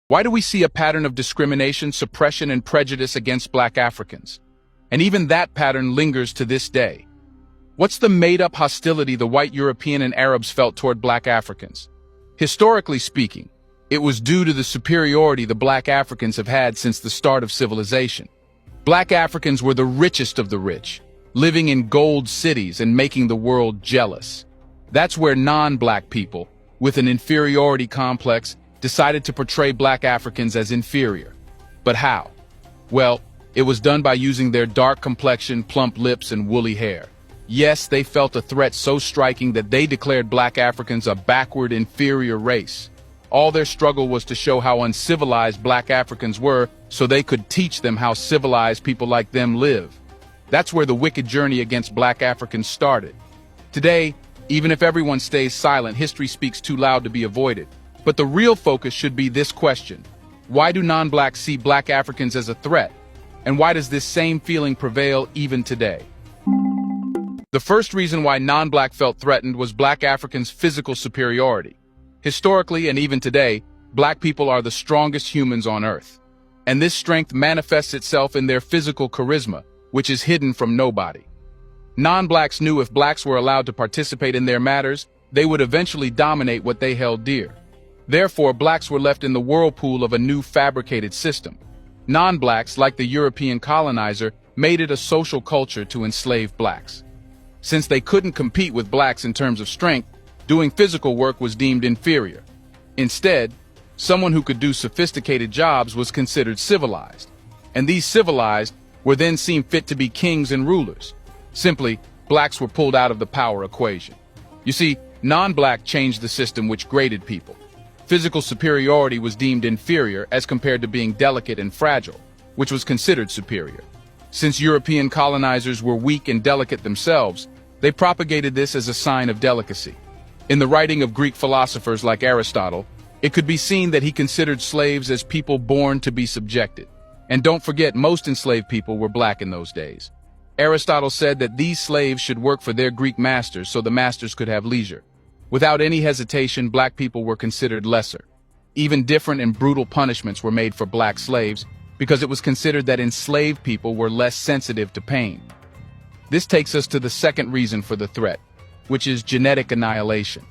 Why do we see a pattern of discrimination, suppression, and prejudice against Black Africans? And even that pattern lingers to this day. What's the made-up hostility the white European and Arabs felt toward Black Africans? Historically speaking, it was due to the superiority the Black Africans have had since the start of civilization. Black Africans were the richest of the rich, living in gold cities and making the world jealous. That's where non-Black people, with an inferiority complex, decided to portray Black Africans as inferior. But how? Well, it was done by using their dark complexion, plump lips, and woolly hair. Yes, they felt a threat so striking that they declared Black Africans a backward, inferior race. All their struggle was to show how uncivilized Black Africans were so they could teach them how civilized people like them live. That's where the wicked journey against Black Africans started. Today, even if everyone stays silent, history speaks too loud to be avoided. But the real focus should be this question: why do non-Blacks see Black Africans as a threat? And why does this same feeling prevail even today? The first reason why non-Black felt threatened was Black Africans' physical superiority. Historically, and even today, Black people are the strongest humans on Earth. And this strength manifests itself in their physical charisma, which is hidden from nobody. Non-Blacks knew if Blacks were allowed to participate in their matters, they would eventually dominate what they held dear. Therefore, Blacks were left in the whirlpool of a new fabricated system. Non-Blacks, like the European colonizer, made it a social culture to enslave Blacks. Since they couldn't compete with Blacks in terms of strength, doing physical work was deemed inferior. Instead, someone who could do sophisticated jobs was considered civilized. And these civilized were then seen fit to be kings and rulers. Simply, Blacks were pulled out of the power equation. You see, non-Black changed the system which graded people. Physical superiority was deemed inferior as compared to being delicate and fragile, which was considered superior. Since European colonizers were weak and delicate themselves, they propagated this as a sign of delicacy. In the writing of Greek philosophers like Aristotle, it could be seen that he considered slaves as people born to be subjected. And don't forget, most enslaved people were Black in those days. Aristotle said that these slaves should work for their Greek masters so the masters could have leisure. Without any hesitation, Black people were considered lesser. Even different and brutal punishments were made for Black slaves because it was considered that enslaved people were less sensitive to pain. This takes us to the second reason for the threat, which is genetic annihilation.